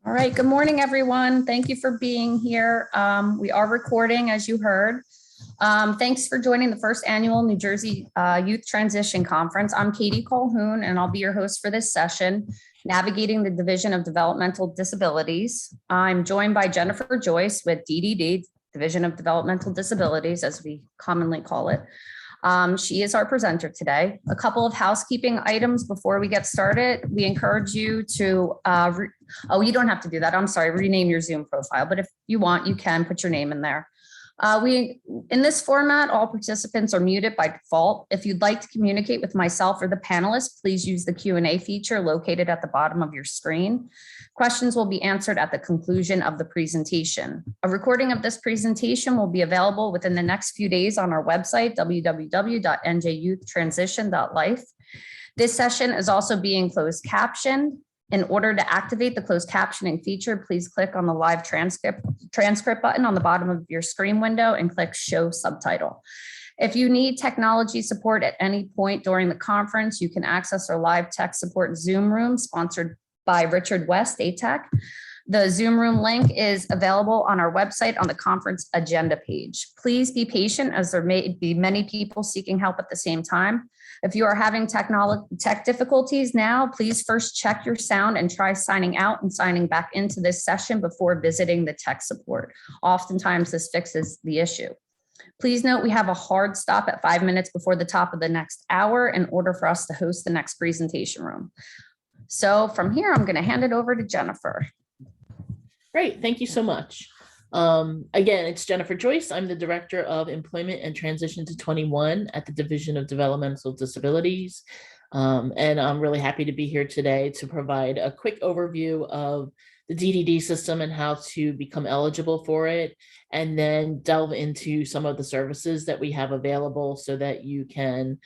All right, good morning, everyone. Thank you for being here. We are recording, as you heard. Thanks for joining the first annual New Jersey Youth Transition Conference. I'm Katie Colhoun, and I'll be your host for this session, Navigating the Division of Developmental Disabilities. I'm joined by Jennifer Joyce with DDD, Division of Developmental Disabilities, as we commonly call it. She is our presenter today. A couple of housekeeping items before we get started. We encourage you to, you don't have to do that. I'm sorry, rename your Zoom profile, but if you want, you can put your name in there. In this format, all participants are muted by default. If you'd like to communicate with myself or the panelists, please use the Q&A feature located at the bottom of your screen. Questions will be answered at the conclusion of the presentation. A recording of this presentation will be available within the next few days on our website, www.njyouthtransition.life. This session is also being closed captioned. In order to activate the closed captioning feature, please click on the live transcript button on the bottom of your screen window and click Show Subtitle. If you need technology support at any point during the conference, you can access our live tech support Zoom room sponsored by Richard West, ATEC. The Zoom room link is available on our website on the conference agenda page. Please be patient as there may be many people seeking help at the same time. If you are having tech difficulties now, please first check your sound and try signing out and signing back into this session before visiting the tech support. Oftentimes this fixes the issue. Please note we have a hard stop at 5 minutes before the top of the next hour in order for us to host the next presentation room. So from here, I'm going to hand it over to Jennifer. Great, thank you so much. Again, it's Jennifer Joyce. I'm the Director of Employment and Transition to 21 at the Division of Developmental Disabilities. And I'm really happy to be here today to provide a quick overview of the DDD system and how to become eligible for it, and then delve into some of the services that we have available so that you can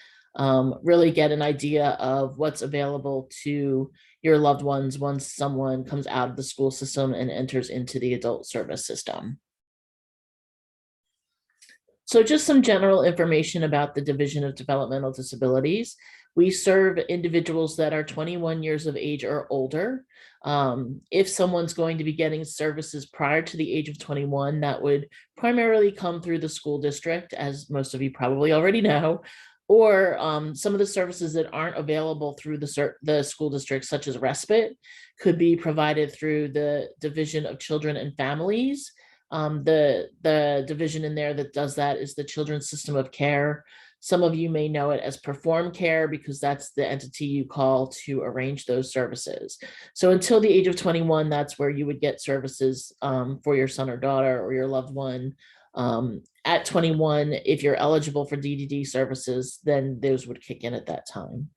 really get an idea of what's available to your loved ones once someone comes out of the school system and enters into the adult service system. So just some general information about the Division of Developmental Disabilities. We serve individuals that are 21 years of age or older. If someone's going to be getting services prior to the age of 21, that would primarily come through the school district, as most of you probably already know, or some of the services that aren't available through the school district, such as respite, could be provided through the Division of Children and Families. The division in there that does that is the Children's System of Care. Some of you may know it as Perform Care because that's the entity you call to arrange those services. So until the age of 21, that's where you would get services for your son or daughter or your loved one. At 21, if you're eligible for DDD services, then those would kick in at that time.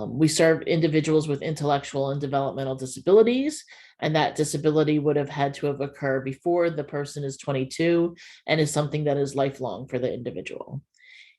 We serve individuals with intellectual and developmental disabilities, and that disability would have had to have occurred before the person is 22 and is something that is lifelong for the individual.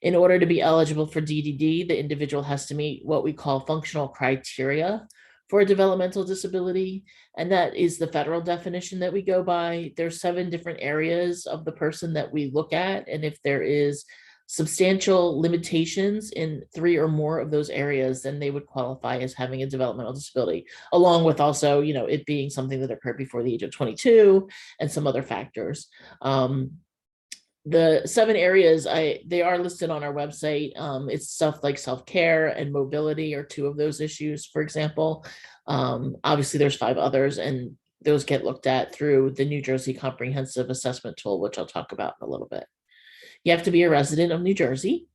In order to be eligible for DDD, the individual has to meet what we call functional criteria for a developmental disability, and that is the federal definition that we go by. There's 7 different areas of the person that we look at, and if there is substantial limitations in 3 or more of those areas, then they would qualify as having a developmental disability, along with also, it being something that occurred before the age of 22 and some other factors. The 7 areas, they are listed on our website. It's stuff like self-care and mobility are 2 of those issues, for example. Obviously, there's 5 others, and those get looked at through the New Jersey Comprehensive Assessment Tool, which I'll talk about in a little bit. You have to be a resident of New Jersey,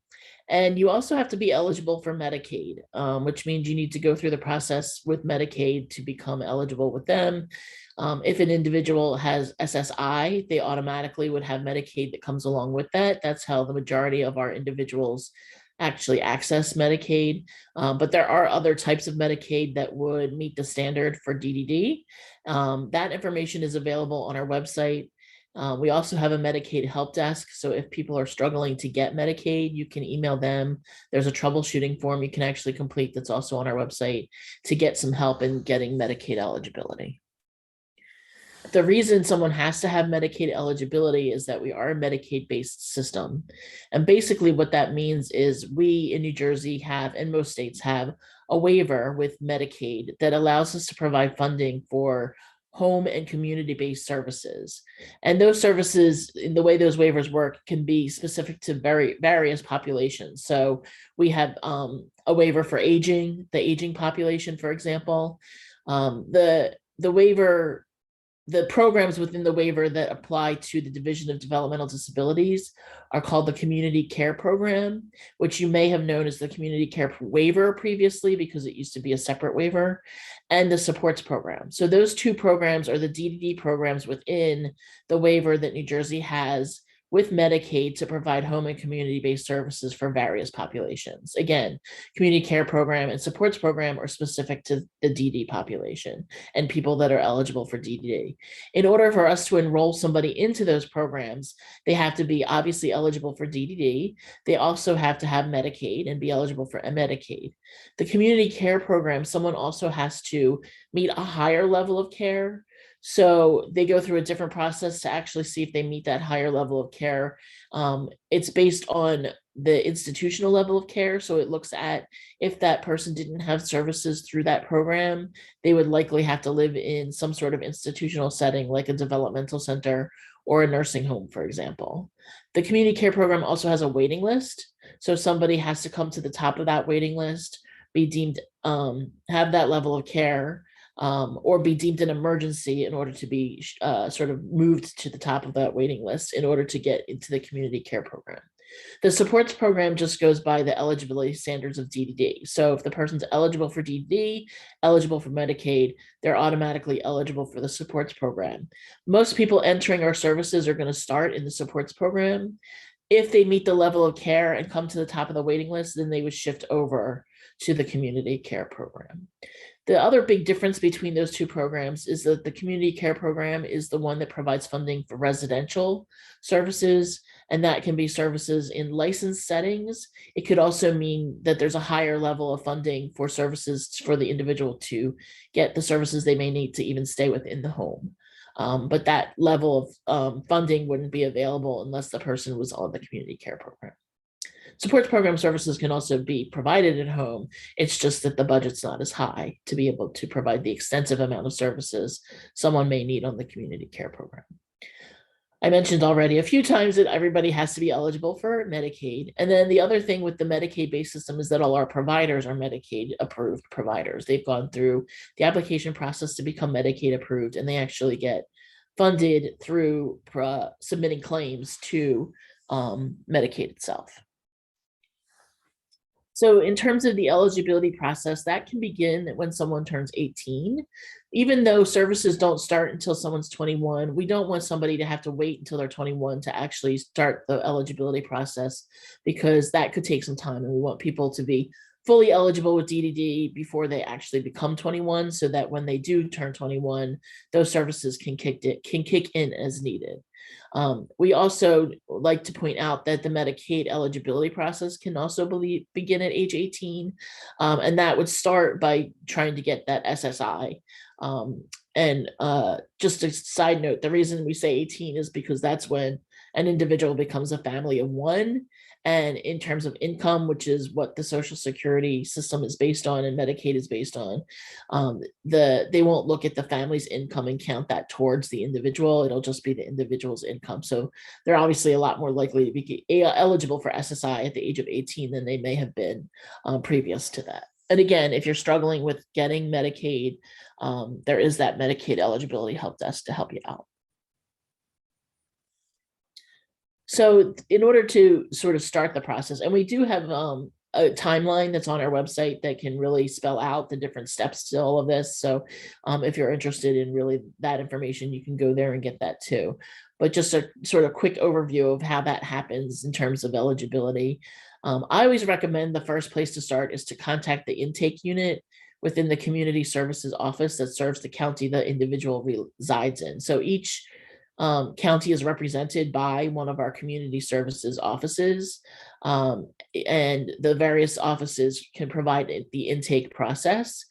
and you also have to be eligible for Medicaid, which means you need to go through the process with Medicaid to become eligible with them. If an individual has SSI, they automatically would have Medicaid that comes along with that. That's how the majority of our individuals actually access Medicaid. But there are other types of Medicaid that would meet the standard for DDD. That information is available on our website. We also have a Medicaid help desk. So if people are struggling to get Medicaid, you can email them. There's a troubleshooting form you can actually complete that's also on our website to get some help in getting Medicaid eligibility. The reason someone has to have Medicaid eligibility is that we are a Medicaid-based system. And basically what that means is we in New Jersey have, and most states have, a waiver with Medicaid that allows us to provide funding for home and community-based services. And those services, in the way those waivers work, can be specific to various populations. So we have a waiver for the aging population, for example. The waiver, the programs within the waiver that apply to the Division of Developmental Disabilities are called the Community Care Program, which you may have known as the Community Care Waiver previously because it used to be a separate waiver, and the Supports Program. So those two programs are the DDD programs within the waiver that New Jersey has with Medicaid to provide home and community-based services for various populations. Again, Community Care Program and Supports Program are specific to the DD population and people that are eligible for DD. In order for us to enroll somebody into those programs, they have to be obviously eligible for DDD. They also have to have Medicaid and be eligible for Medicaid. The Community Care Program, someone also has to meet a higher level of care. So they go through a different process to actually see if they meet that higher level of care. It's based on the institutional level of care. So it looks at if that person didn't have services through that program, they would likely have to live in some sort of institutional setting like a developmental center or a nursing home, for example. The community care program also has a waiting list. So somebody has to come to the top of that waiting list, be deemed, have that level of care, or be deemed an emergency in order to be sort of moved to the top of that waiting list in order to get into the community care program. The supports program just goes by the eligibility standards of DDD. So if the person's eligible for DDD, eligible for Medicaid, they're automatically eligible for the supports program. Most people entering our services are going to start in the supports program. If they meet the level of care and come to the top of the waiting list, then they would shift over to the community care program. The other big difference between those two programs is that the community care program is the one that provides funding for residential services, and that can be services in licensed settings. It could also mean that there's a higher level of funding for services for the individual to get the services they may need to even stay within the home. But that level of funding wouldn't be available unless the person was on the community care program. Supports program services can also be provided at home. It's just that the budget's not as high to be able to provide the extensive amount of services someone may need on the community care program. I mentioned already a few times that everybody has to be eligible for Medicaid. And then the other thing with the Medicaid-based system is that all our providers are Medicaid-approved providers. They've gone through the application process to become Medicaid-approved, and they actually get funded through submitting claims to Medicaid itself. So in terms of the eligibility process, that can begin when someone turns 18. Even though services don't start until someone's 21, we don't want somebody to have to wait until they're 21 to actually start the eligibility process, because that could take some time, and we want people to be fully eligible with DDD before they actually become 21, so that when they do turn 21, those services can kick in as needed. We also like to point out that the Medicaid eligibility process can also begin at age 18, and that would start by trying to get that SSI. Just a side note, the reason we say 18 is because that's when an individual becomes a family of one. And in terms of income, which is what the Social Security system is based on and Medicaid is based on, they won't look at the family's income and count that towards the individual. It'll just be the individual's income. So they're obviously a lot more likely to be eligible for SSI at the age of 18 than they may have been previous to that. And again, if you're struggling with getting Medicaid, there is that Medicaid eligibility help desk to help you out. So in order to sort of start the process, and we do have a timeline that's on our website that can really spell out the different steps to all of this. So if you're interested in really that information, you can go there and get that too. But just a sort of quick overview of how that happens in terms of eligibility. I always recommend the first place to start is to contact the intake unit within the community services office that serves the county the individual resides in. So each county is represented by one of our community services offices, and the various offices can provide the intake process.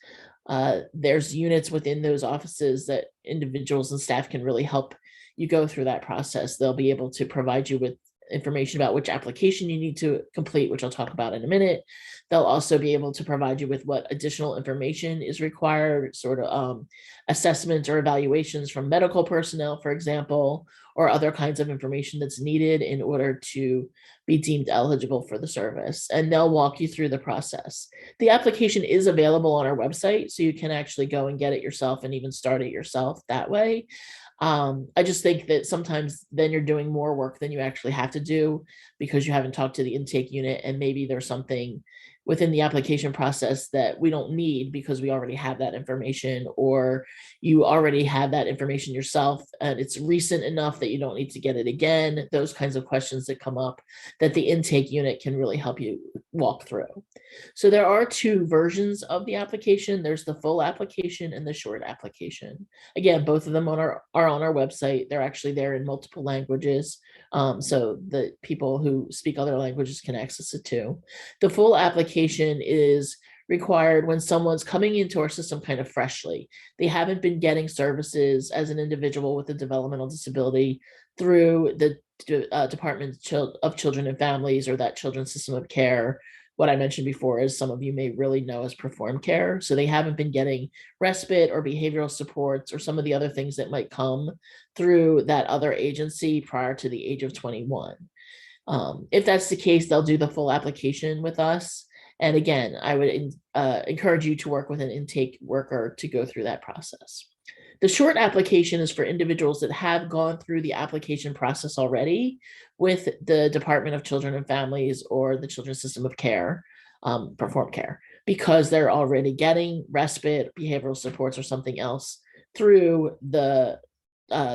There's units within those offices that individuals and staff can really help you go through that process. They'll be able to provide you with information about which application you need to complete, which I'll talk about in a minute. They'll also be able to provide you with what additional information is required, sort of assessments or evaluations from medical personnel, for example, or other kinds of information that's needed in order to be deemed eligible for the service. And they'll walk you through the process. The application is available on our website, so you can actually go and get it yourself and even start it yourself that way. I just think that sometimes then you're doing more work than you actually have to do because you haven't talked to the intake unit, and maybe there's something within the application process that we don't need because we already have that information, or you already have that information yourself and it's recent enough that you don't need to get it again. Those kinds of questions that come up that the intake unit can really help you walk through. So there are two versions of the application. There's the full application and the short application. Again, both of them are on our website. They're actually there in multiple languages, so the people who speak other languages can access it too. The full application is required when someone's coming into our system kind of freshly. They haven't been getting services as an individual with a developmental disability through the Department of Children and Families or that children's system of care. What I mentioned before is some of you may really know as perform care. So they haven't been getting respite or behavioral supports or some of the other things that might come through that other agency prior to the age of 21. If that's the case, they'll do the full application with us. And again, I would encourage you to work with an intake worker to go through that process. The short application is for individuals that have gone through the application process already with the Department of Children and Families or the Children's System of Care, perform care, because they're already getting respite, behavioral supports, or something else through the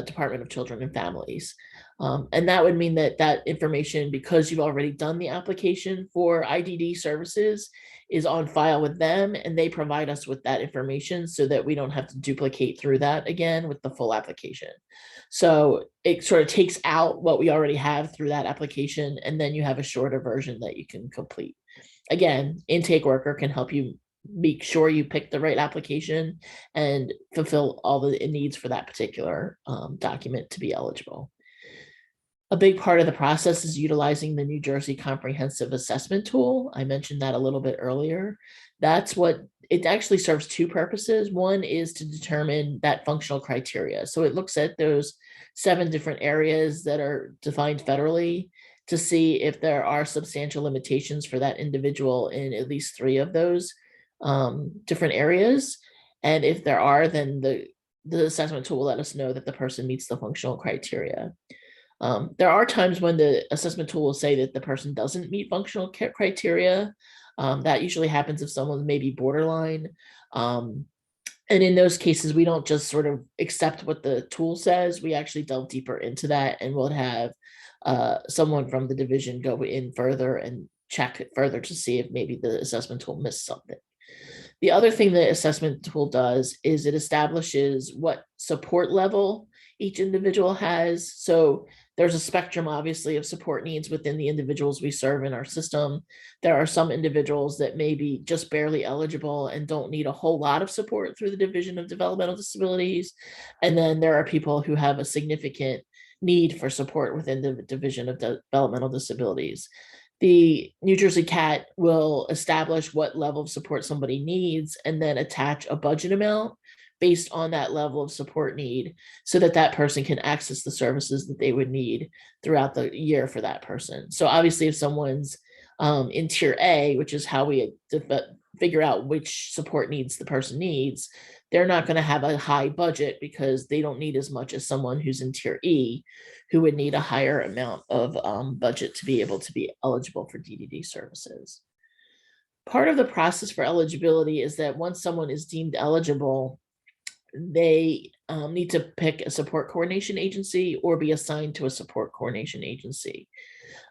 Department of Children and Families. And that would mean that that information, because you've already done the application for IDD services, is on file with them, and they provide us with that information so that we don't have to duplicate through that again with the full application. So it sort of takes out what we already have through that application, and then you have a shorter version that you can complete. Again, intake worker can help you make sure you pick the right application and fulfill all the needs for that particular document to be eligible. A big part of the process is utilizing the New Jersey Comprehensive Assessment Tool. I mentioned that a little bit earlier. That's what it actually serves two purposes. One is to determine that functional criteria. So it looks at those 7 different areas that are defined federally to see if there are substantial limitations for that individual in at least 3 of those different areas. And if there are, then the assessment tool will let us know that the person meets the functional criteria. There are times when the assessment tool will say that the person doesn't meet functional criteria. That usually happens if someone's maybe borderline. And in those cases, we don't just sort of accept what the tool says. We actually delve deeper into that, and we'll have someone from the division go in further and check it further to see if maybe the assessment tool missed something. The other thing the assessment tool does is it establishes what support level each individual has. So there's a spectrum, obviously, of support needs within the individuals we serve in our system. There are some individuals that may be just barely eligible and don't need a whole lot of support through the Division of Developmental Disabilities. And then there are people who have a significant need for support within the Division of Developmental Disabilities. The New Jersey CAT will establish what level of support somebody needs and then attach a budget amount based on that level of support need so that that person can access the services that they would need throughout the year for that person. So obviously if someone's in tier A, which is how we figure out which support needs the person needs, they're not going to have a high budget because they don't need as much as someone who's in tier E, who would need a higher amount of budget to be able to be eligible for DDD services. Part of the process for eligibility is that once someone is deemed eligible, they need to pick a support coordination agency or be assigned to a support coordination agency.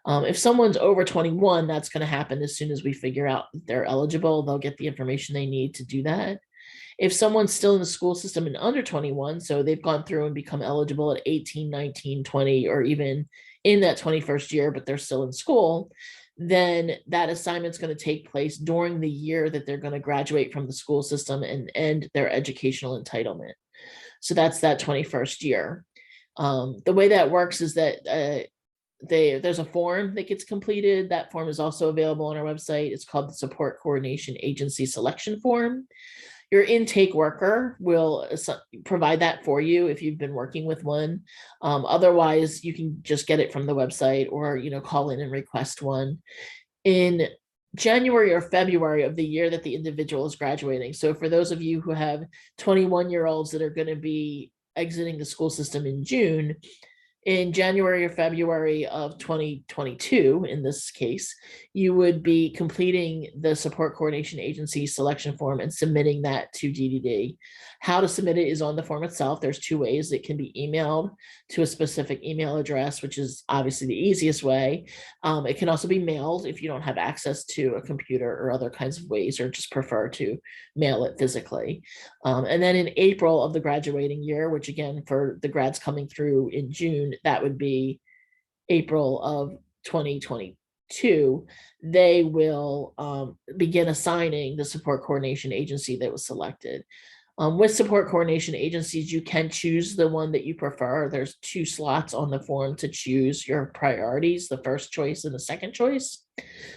If someone's over 21, that's going to happen as soon as we figure out that they're eligible. They'll get the information they need to do that. If someone's still in the school system and under 21, so they've gone through and become eligible at 18, 19, 20, or even in that 21st year, but they're still in school, then that assignment's going to take place during the year that they're going to graduate from the school system and end their educational entitlement. So that's that 21st year. The way that works is that there's a form that gets completed. That form is also available on our website. It's called the Support Coordination Agency Selection Form. Your intake worker will provide that for you if you've been working with one. Otherwise, you can just get it from the website or, call in and request one in January or February of the year that the individual is graduating. So for those of you who have 21-year-olds that are going to be exiting the school system in June, in January or February of 2022, in this case, you would be completing the Support Coordination Agency selection form and submitting that to DDD. How to submit it is on the form itself. There's two ways. It can be emailed to a specific email address, which is obviously the easiest way. It can also be mailed if you don't have access to a computer or other kinds of ways, or just prefer to mail it physically. And then in April of the graduating year, which again, for the grads coming through in June, that would be April of 2022, they will begin assigning the support coordination agency that was selected. With support coordination agencies, you can choose the one that you prefer. There's 2 slots on the form to choose your priorities, the first choice and the second choice.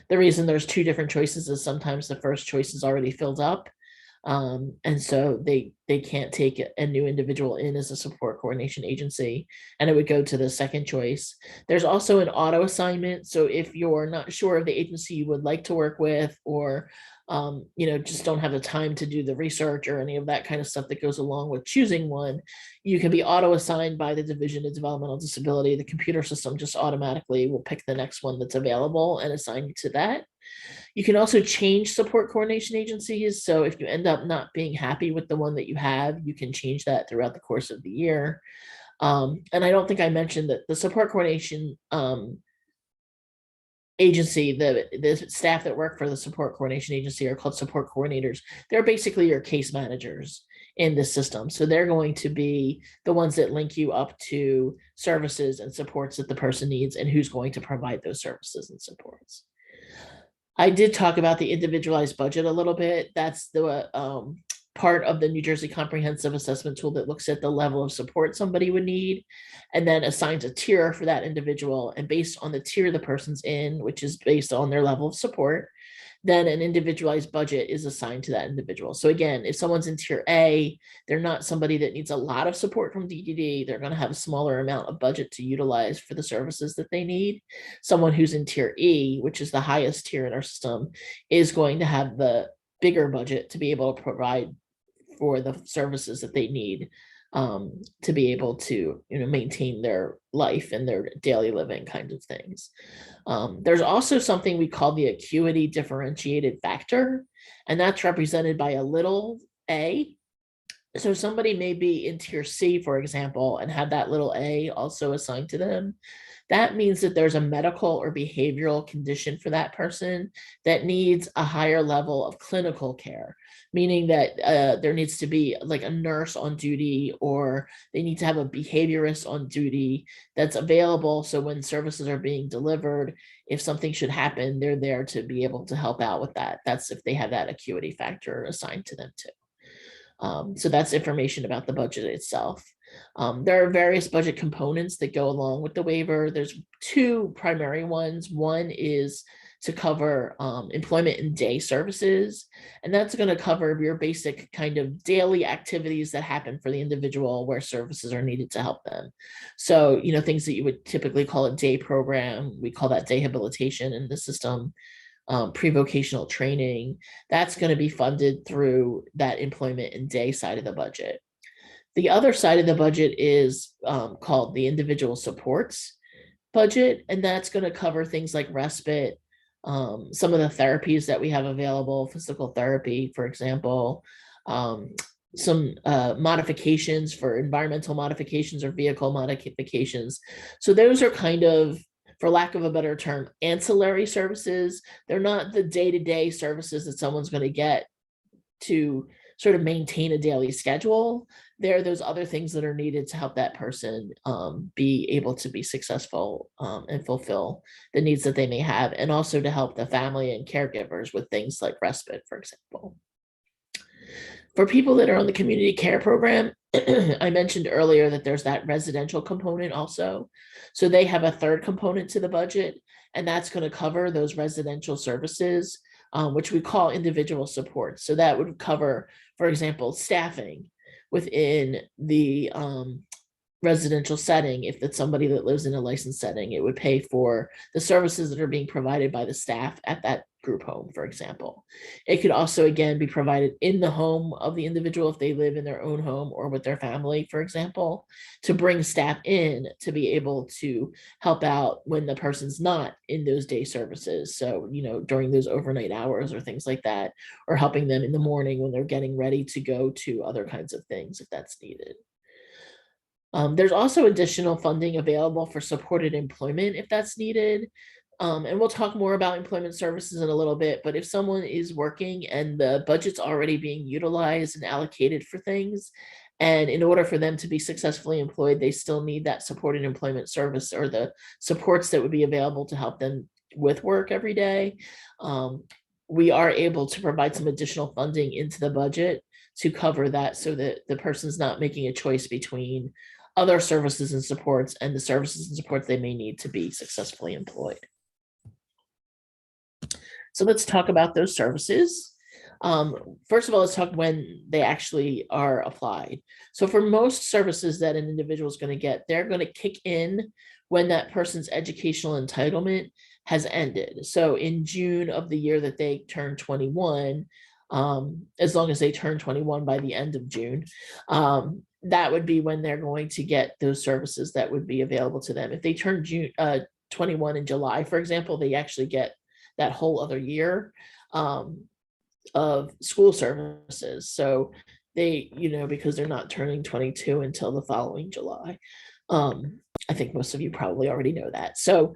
The reason there's 2 different choices is sometimes the first choice is already filled up. And so they can't take a new individual in as a support coordination agency, and it would go to the second choice. There's also an auto assignment. So if you're not sure of the agency you would like to work with, or just don't have the time to do the research or any of that kind of stuff that goes along with choosing one, you can be auto assigned by the Division of Developmental Disability. The computer system just automatically will pick the next one that's available and assign you to that. You can also change support coordination agencies. So if you end up not being happy with the one that you have, you can change that throughout the course of the year. And I don't think I mentioned that the support coordination agency, the staff that work for the support coordination agency are called support coordinators. They're basically your case managers in this system. So they're going to be the ones that link you up to services and supports that the person needs, and who's going to provide those services and supports. I did talk about the individualized budget a little bit. That's the part of the New Jersey Comprehensive Assessment Tool that looks at the level of support somebody would need, and then assigns a tier for that individual. And based on the tier the person's in, which is based on their level of support, then an individualized budget is assigned to that individual. So again, if someone's in tier A, they're not somebody that needs a lot of support from DDD. They're going to have a smaller amount of budget to utilize for the services that they need. Someone who's in tier E, which is the highest tier in our system, is going to have the bigger budget to be able to provide for the services that they need to be able to maintain their life and their daily living kinds of things. There's also something we call the acuity differentiated factor, and that's represented by a little a. So somebody may be in tier C, for example, and have that little a also assigned to them. That means that there's a medical or behavioral condition for that person that needs a higher level of clinical care, meaning that there needs to be like a nurse on duty, or they need to have a behaviorist on duty that's available. So when services are being delivered, if something should happen, they're there to be able to help out with that. That's if they have that acuity factor assigned to them too. So that's information about the budget itself. There are various budget components that go along with the waiver. There's 2 primary ones. One is to cover employment and day services, and that's going to cover your basic kind of daily activities that happen for the individual where services are needed to help them. So, things that you would typically call a day program, we call that day habilitation in the system. Pre-vocational training, that's going to be funded through that employment and day side of the budget. The other side of the budget is called the individual supports budget, and that's going to cover things like respite, some of the therapies that we have available, physical therapy, for example, some modifications for environmental modifications or vehicle modifications. So those are kind of, for lack of a better term, ancillary services. They're not the day-to-day services that someone's going to get to sort of maintain a daily schedule. There are those other things that are needed to help that person be able to be successful and fulfill the needs that they may have, and also to help the family and caregivers with things like respite, for example. For people that are on the community care program, I mentioned earlier that there's that residential component also. So they have a third component to the budget, and that's going to cover those residential services, which we call individual support. So that would cover, for example, staffing within the residential setting. If it's somebody that lives in a licensed setting, it would pay for the services that are being provided by the staff at that group home, for example. It could also, again, be provided in the home of the individual if they live in their own home or with their family, for example, to bring staff in to be able to help out when the person's not in those day services. So, during those overnight hours or things like that, or helping them in the morning when they're getting ready to go to other kinds of things if that's needed. There's also additional funding available for supported employment if that's needed. And we'll talk more about employment services in a little bit, but if someone is working and the budget's already being utilized and allocated for things, and in order for them to be successfully employed, they still need that supported employment service or the supports that would be available to help them with work every day. We are able to provide some additional funding into the budget to cover that so that the person's not making a choice between other services and supports and the services and supports they may need to be successfully employed. So let's talk about those services. First of all, let's talk when they actually are applied. So for most services that an individual is going to get, they're going to kick in when that person's educational entitlement has ended. So in June of the year that they turn 21, as long as they turn 21 by the end of June, that would be when they're going to get those services that would be available to them. If they turn 21 in July, for example, they actually get that whole other year of school services. So they, because they're not turning 22 until the following July. I think most of you probably already know that. So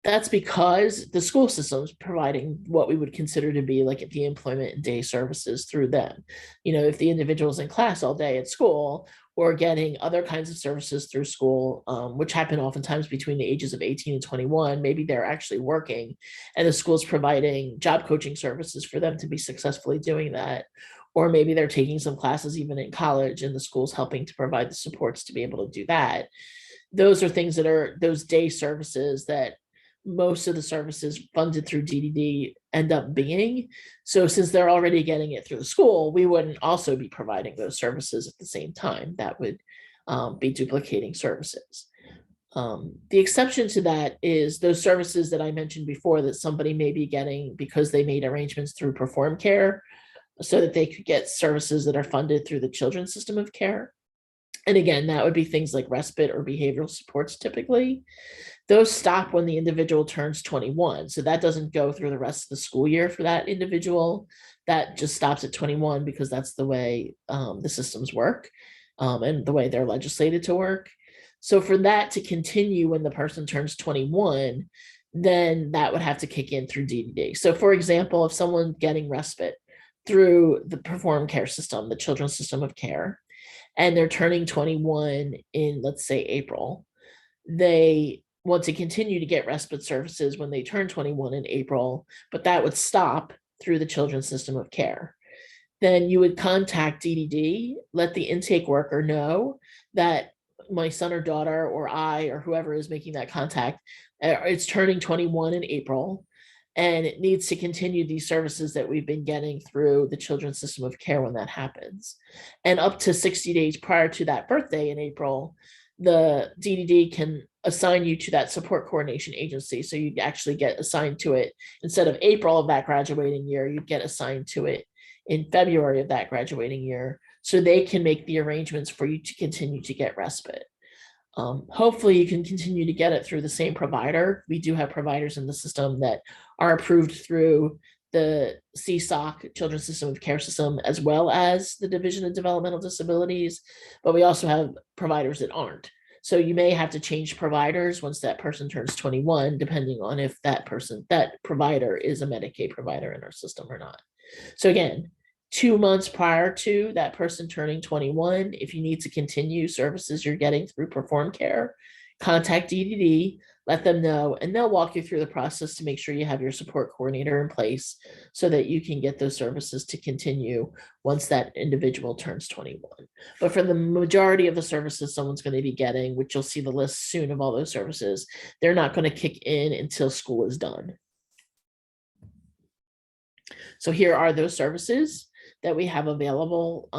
that's because the school system is providing what we would consider to be like the employment and day services through them. If the individual's in class all day at school or getting other kinds of services through school, which happen oftentimes between the ages of 18 and 21, maybe they're actually working and the school's providing job coaching services for them to be successfully doing that. Or maybe they're taking some classes even in college and the school's helping to provide the supports to be able to do that. Those are things that are those day services that most of the services funded through DDD end up being. So since they're already getting it through the school, we wouldn't also be providing those services at the same time. That would be duplicating services. The exception to that is those services that I mentioned before that somebody may be getting because they made arrangements through Perform Care so that they could get services that are funded through the children's system of care. And again, that would be things like respite or behavioral supports typically. Those stop when the individual turns 21. So that doesn't go through the rest of the school year for that individual. That just stops at 21 because that's the way the systems work and the way they're legislated to work. So for that to continue when the person turns 21, then that would have to kick in through DDD. So for example, if someone's getting respite through the Perform Care system, the children's system of care, and they're turning 21 in, let's say, April, they want to continue to get respite services when they turn 21 in April, but that would stop through the children's system of care. Then you would contact DDD, let the intake worker know that my son or daughter or I or whoever is making that contact, it's turning 21 in April, and it needs to continue these services that we've been getting through the children's system of care when that happens. And up to 60 days prior to that birthday in April, the DDD can assign you to that support coordination agency. So you actually get assigned to it instead of April of that graduating year, you get assigned to it in February of that graduating year. So they can make the arrangements for you to continue to get respite. Hopefully you can continue to get it through the same provider. We do have providers in the system that are approved through the CSOC, Children's System of Care System, as well as the Division of Developmental Disabilities, but we also have providers that aren't. So you may have to change providers once that person turns 21, depending on if that provider is a Medicaid provider in our system or not. So again, 2 months prior to that person turning 21, if you need to continue services you're getting through Perform Care, contact DDD, let them know, and they'll walk you through the process to make sure you have your support coordinator in place so that you can get those services to continue once that individual turns 21. But for the majority of the services someone's going to be getting, which you'll see the list soon of all those services, they're not going to kick in until school is done. So here are those services that we have available.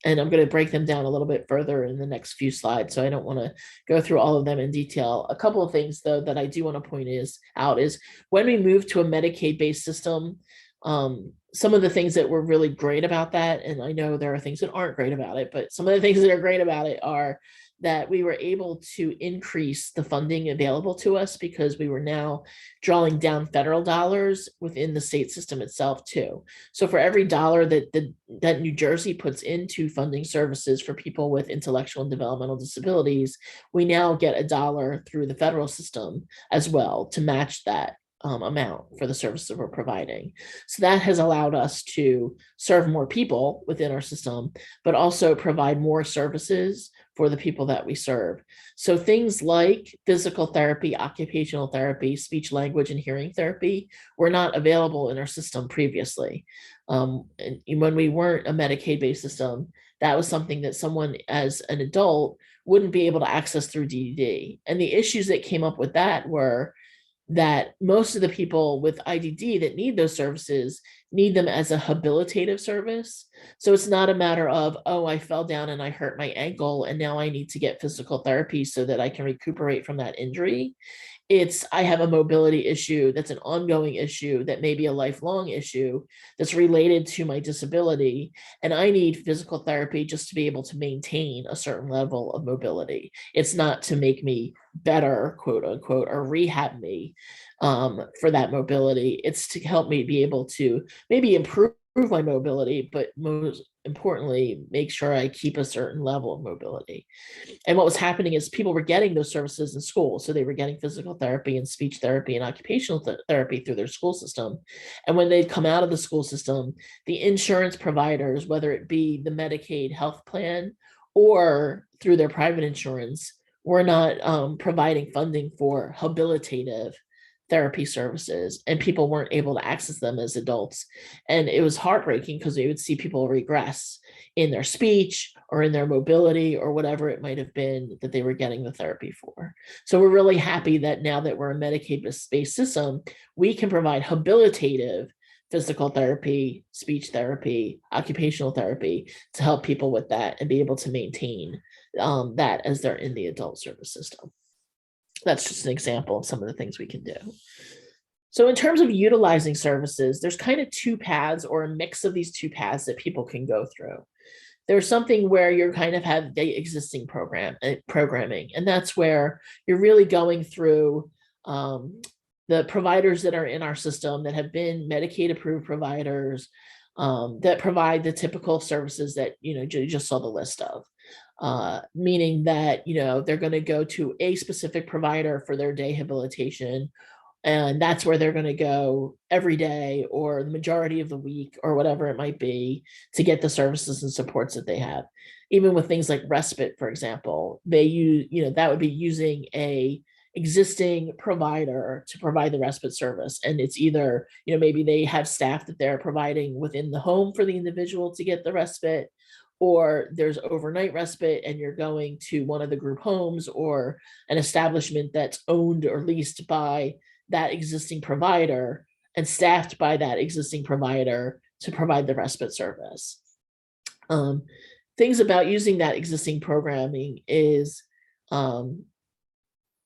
And I'm going to break them down a little bit further in the next few slides. So I don't want to go through all of them in detail. A couple of things, though, that I do want to point out is when we move to a Medicaid-based system, some of the things that were really great about that, and I know there are things that aren't great about it, but some of the things that are great about it are that we were able to increase the funding available to us because we were now drawing down federal dollars within the state system itself too. So for every dollar that New Jersey puts into funding services for people with intellectual and developmental disabilities, we now get $1 through the federal system as well to match that amount for the services we're providing. So that has allowed us to serve more people within our system, but also provide more services for the people that we serve. So things like physical therapy, occupational therapy, speech, language, and hearing therapy were not available in our system previously. And when we weren't a Medicaid-based system, that was something that someone as an adult wouldn't be able to access through DDD. And the issues that came up with that were that most of the people with IDD that need those services need them as a habilitative service. So it's not a matter of, oh, I fell down and I hurt my ankle and now I need to get physical therapy so that I can recuperate from that injury. It's, I have a mobility issue that's an ongoing issue that may be a lifelong issue that's related to my disability. And I need physical therapy just to be able to maintain a certain level of mobility. It's not to make me better, quote unquote, or rehab me for that mobility. It's to help me be able to maybe improve my mobility, but most importantly, make sure I keep a certain level of mobility. And what was happening is people were getting those services in school. So they were getting physical therapy and speech therapy and occupational therapy through their school system. And when they'd come out of the school system, the insurance providers, whether it be the Medicaid health plan or through their private insurance, were not providing funding for habilitative therapy services, and people weren't able to access them as adults. And it was heartbreaking because we would see people regress in their speech or in their mobility or whatever it might have been that they were getting the therapy for. So we're really happy that now that we're a Medicaid-based system, we can provide habilitative physical therapy, speech therapy, occupational therapy to help people with that and be able to maintain that as they're in the adult service system. That's just an example of some of the things we can do. So in terms of utilizing services, there's kind of two paths or a mix of these two paths that people can go through. There's something where you're kind of have the existing programming, and that's where you're really going through the providers that are in our system that have been Medicaid approved providers that provide the typical services that you just saw the list of. Meaning that, they're going to go to a specific provider for their day habilitation, and that's where they're going to go every day or the majority of the week or whatever it might be to get the services and supports that they have. Even with things like respite, for example, they use, that would be using a existing provider to provide the respite service. And it's either, maybe they have staff that they're providing within the home for the individual to get the respite, or there's overnight respite and you're going to one of the group homes or an establishment that's owned or leased by that existing provider and staffed by that existing provider to provide the respite service. Things about using that existing programming is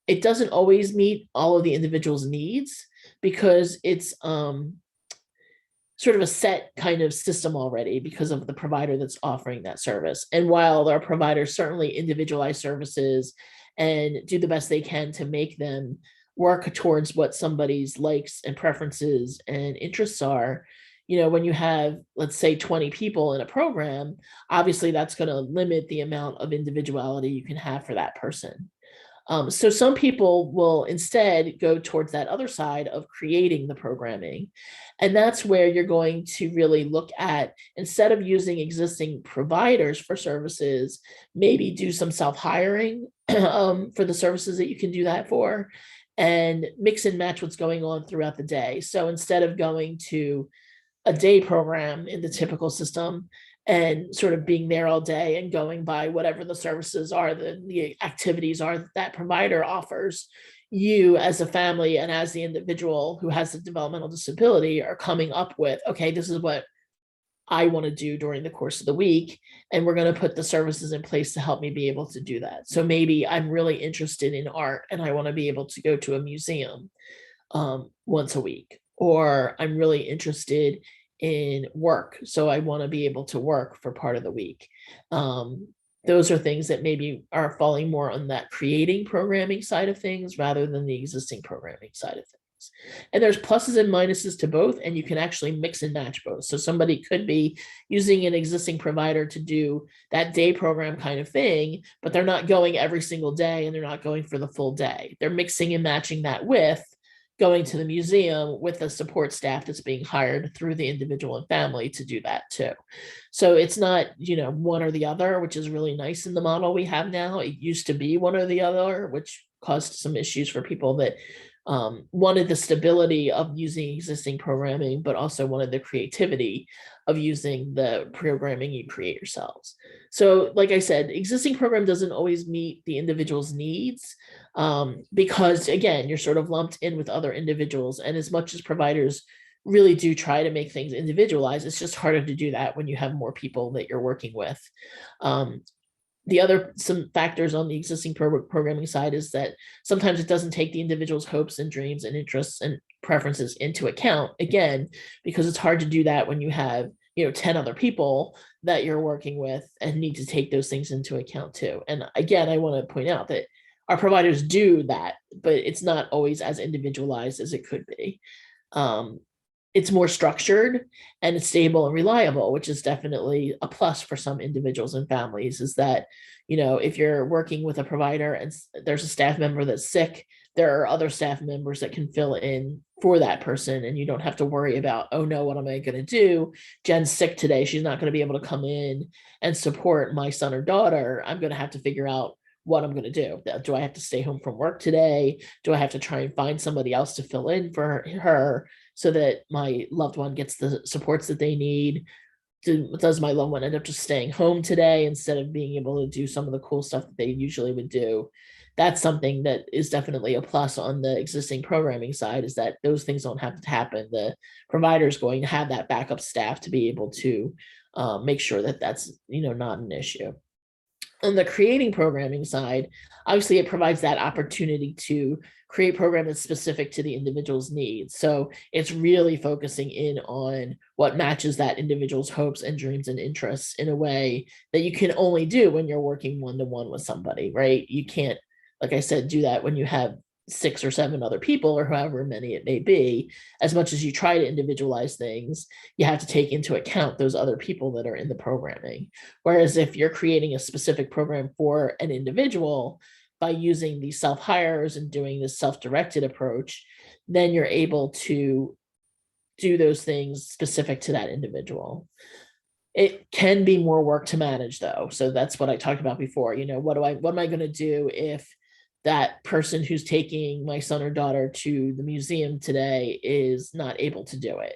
it doesn't always meet all of the individual's needs because it's sort of a set kind of system already because of the provider that's offering that service. And while our providers certainly individualize services and do the best they can to make them work towards what somebody's likes and preferences and interests are, when you have, let's say, 20 people in a program, obviously that's going to limit the amount of individuality you can have for that person. So some people will instead go towards that other side of creating the programming. And that's where you're going to really look at, instead of using existing providers for services, maybe do some self-hiring for the services that you can do that for, and mix and match what's going on throughout the day. So instead of going to a day program in the typical system and sort of being there all day and going by whatever the services are, the activities are that provider offers, you as a family and as the individual who has a developmental disability are coming up with, okay, this is what I want to do during the course of the week, and we're going to put the services in place to help me be able to do that. So maybe I'm really interested in art and I want to be able to go to a museum once a week, or I'm really interested in work, so I want to be able to work for part of the week. Those are things that maybe are falling more on that creating programming side of things rather than the existing programming side of things. And there's pluses and minuses to both, and you can actually mix and match both. So somebody could be using an existing provider to do that day program kind of thing, but they're not going every single day and they're not going for the full day. They're mixing and matching that with going to the museum with the support staff that's being hired through the individual and family to do that too. So it's not, one or the other, which is really nice in the model we have now. It used to be one or the other, which caused some issues for people that wanted the stability of using existing programming, but also wanted the creativity of using the programming you create yourselves. So like I said, existing program doesn't always meet the individual's needs because again, you're sort of lumped in with other individuals. And as much as providers really do try to make things individualized, it's just harder to do that when you have more people that you're working with. Some factors on the existing programming side is that sometimes it doesn't take the individual's hopes and dreams and interests and preferences into account, again, because it's hard to do that when you have 10 other people that you're working with and need to take those things into account too. And again, I want to point out that our providers do that, but it's not always as individualized as it could be. It's more structured and it's stable and reliable, which is definitely a plus for some individuals and families, is that, if you're working with a provider and there's a staff member that's sick, there are other staff members that can fill in for that person. And you don't have to worry about, oh no, what am I going to do? Jen's sick today. She's not going to be able to come in and support my son or daughter. I'm going to have to figure out what I'm going to do. Do I have to stay home from work today? Do I have to try and find somebody else to fill in for her so that my loved one gets the supports that they need? Does my loved one end up just staying home today instead of being able to do some of the cool stuff that they usually would do? That's something that is definitely a plus on the existing programming side, is that those things don't have to happen. The provider is going to have that backup staff to be able to make sure that that's not an issue. On the creating programming side, obviously it provides that opportunity to create program that's specific to the individual's needs. So it's really focusing in on what matches that individual's hopes and dreams and interests in a way that you can only do when you're working one-to-one with somebody, right? You can't, like I said, do that when you have 6 or 7 other people or however many it may be. As much as you try to individualize things, you have to take into account those other people that are in the programming. Whereas if you're creating a specific program for an individual by using these self-hires and doing this self-directed approach, then you're able to do those things specific to that individual. It can be more work to manage though. So that's what I talked about before. What am I going to do if that person who's taking my son or daughter to the museum today is not able to do it?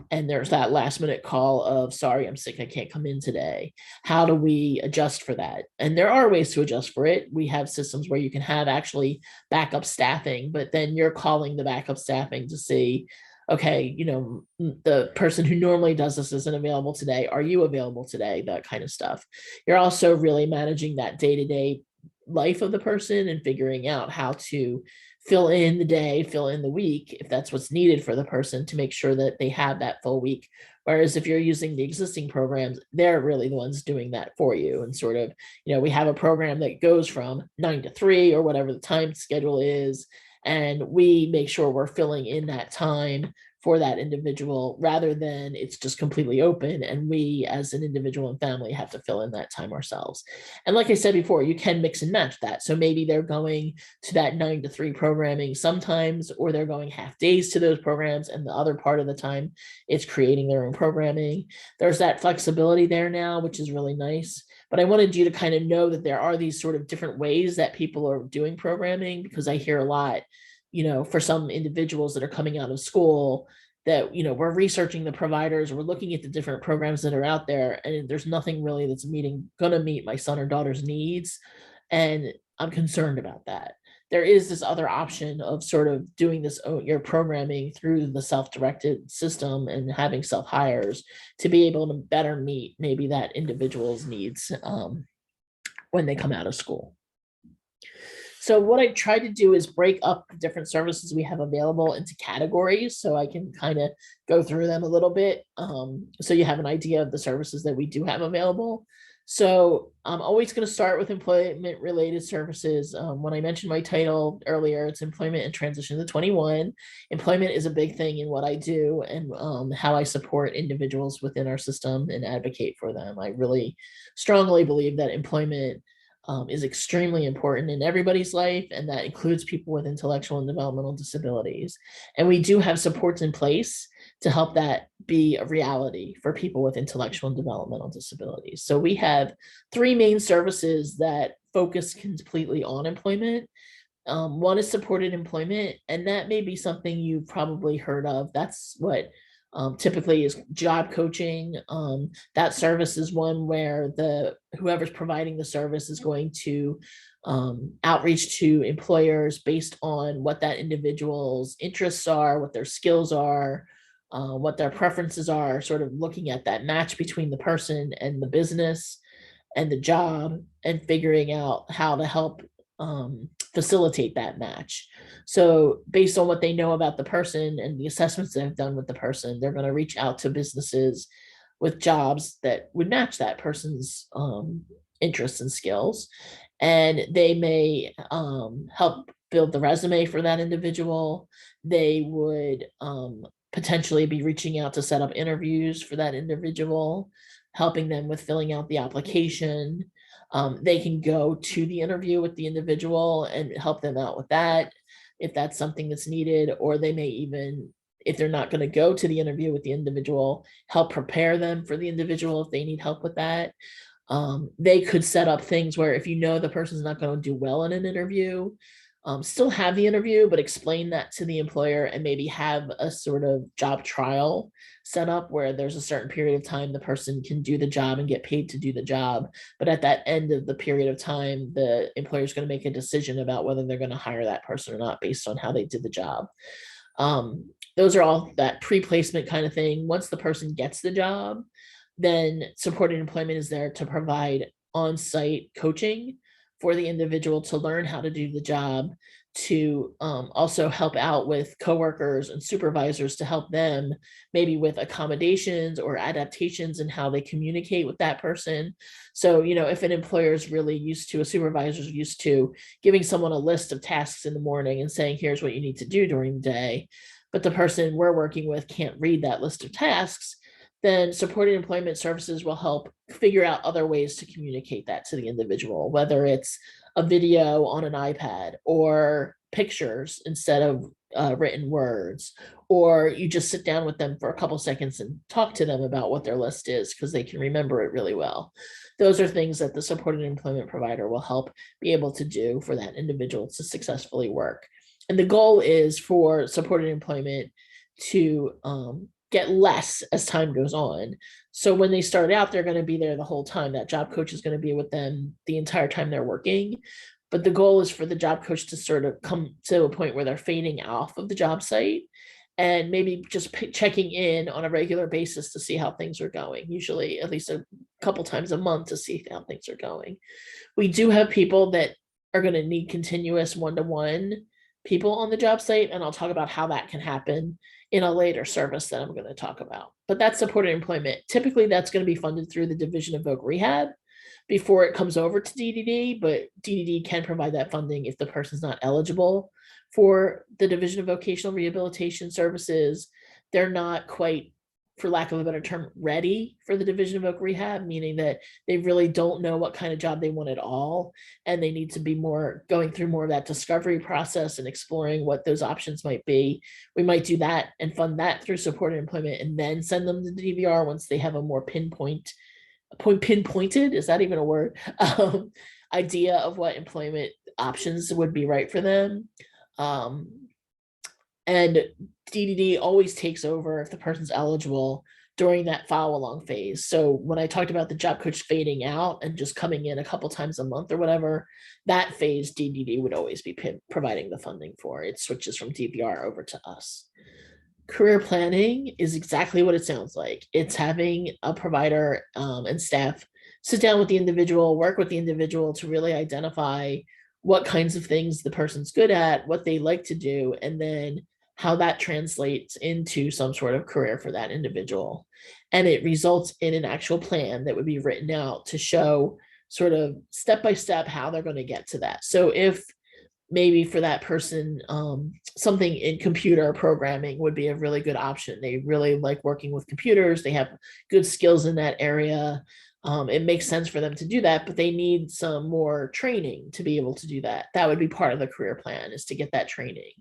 And there's that last minute call of, sorry, I'm sick, I can't come in today. How do we adjust for that? And there are ways to adjust for it. We have systems where you can have actually backup staffing, but then you're calling the backup staffing to see, okay, the person who normally does this isn't available today. Are you available today? That kind of stuff. You're also really managing that day-to-day life of the person and figuring out how to fill in the day, fill in the week, if that's what's needed for the person, to make sure that they have that full week. Whereas if you're using the existing programs, they're really the ones doing that for you. And sort of, we have a program that goes from 9 to 3 or whatever the time schedule is, and we make sure we're filling in that time for that individual, rather than it's just completely open and we as an individual and family have to fill in that time ourselves. And like I said before, you can mix and match that. So maybe they're going to that 9 to 3 programming sometimes, or they're going half days to those programs, and the other part of the time it's creating their own programming. There's that flexibility there now, which is really nice. But I wanted you to kind of know that there are these sort of different ways that people are doing programming, because I hear a lot, for some individuals that are coming out of school, that, we're researching the providers, we're looking at the different programs that are out there, and there's nothing really that's gonna meet my son or daughter's needs. And I'm concerned about that. There is this other option of sort of doing your programming through the self-directed system and having self-hires to be able to better meet maybe that individual's needs when they come out of school. So what I try to do is break up the different services we have available into categories, so I can kind of go through them a little bit, so you have an idea of the services that we do have available. So I'm always going to start with employment related services. When I mentioned my title earlier, it's employment and transition to 21. Employment is a big thing in what I do, and how I support individuals within our system and advocate for them. I really strongly believe that employment is extremely important in everybody's life, and that includes people with intellectual and developmental disabilities. And we do have supports in place to help that be a reality for people with intellectual and developmental disabilities. So we have 3 main services that focus completely on employment. One is supported employment, and that may be something you've probably heard of. That's what typically is job coaching. That service is one where whoever's providing the service is going to outreach to employers based on what that individual's interests are, what their skills are, what their preferences are, sort of looking at that match between the person and the business and the job, and figuring out how to help facilitate that match. So based on what they know about the person and the assessments they've done with the person, they're going to reach out to businesses with jobs that would match that person's interests and skills. And they may help build the resume for that individual. They would potentially be reaching out to set up interviews for that individual, helping them with filling out the application. They can go to the interview with the individual and help them out with that if that's something that's needed, or they may even, if they're not going to go to the interview with the individual, help prepare them for the individual if they need help with that. They could set up things where if the person's not going to do well in an interview, still have the interview, but explain that to the employer, and maybe have a sort of job trial set up where there's a certain period of time the person can do the job and get paid to do the job. But at that end of the period of time, the employer is going to make a decision about whether they're going to hire that person or not based on how they did the job. Those are all that pre-placement kind of thing. Once the person gets the job, then supported employment is there to provide on-site coaching for the individual to learn how to do the job, to also help out with coworkers and supervisors to help them maybe with accommodations or adaptations in how they communicate with that person. So, if an employer is really a supervisor is used to giving someone a list of tasks in the morning and saying, here's what you need to do during the day, but the person we're working with can't read that list of tasks, then supported employment services will help figure out other ways to communicate that to the individual, whether it's a video on an iPad or pictures instead of written words, or you just sit down with them for a couple seconds and talk to them about what their list is because they can remember it really well. Those are things that the supported employment provider will help be able to do for that individual to successfully work. And the goal is for supported employment to get less as time goes on. So when they start out, they're going to be there the whole time. That job coach is going to be with them the entire time they're working. But the goal is for the job coach to sort of come to a point where they're fading off of the job site and maybe just checking in on a regular basis to see how things are going, usually at least a couple times a month to see how things are going. We do have people that are going to need continuous one-to-one people on the job site, and I'll talk about how that can happen in a later service that I'm going to talk about. But that's supported employment. Typically, that's going to be funded through the Division of Voc Rehab before it comes over to DDD, but DDD can provide that funding if the person's not eligible for the Division of Vocational Rehabilitation Services. they're not quite, for lack of a better term, ready for the Division of Voc Rehab, meaning that they really don't know what kind of job they want at all. And they need to be going through more of that discovery process and exploring what those options might be. We might do that and fund that through supported employment and then send them to the DVR once they have a more pinpointed, is that even a word? Idea of what employment options would be right for them. And DDD always takes over if the person's eligible during that follow along phase. So when I talked about the job coach fading out and just coming in a couple times a month or whatever, that phase DDD would always be providing the funding for. It switches from DVR over to us. Career planning is exactly what it sounds like. It's having a provider and staff sit down with the individual, work with the individual to really identify what kinds of things the person's good at, what they like to do, and then how that translates into some sort of career for that individual. And it results in an actual plan that would be written out to show sort of step by step how they're going to get to that. So if maybe for that person, something in computer programming would be a really good option. They really like working with computers. They have good skills in that area. It makes sense for them to do that, but they need some more training to be able to do that. That would be part of the career plan, is to get that training.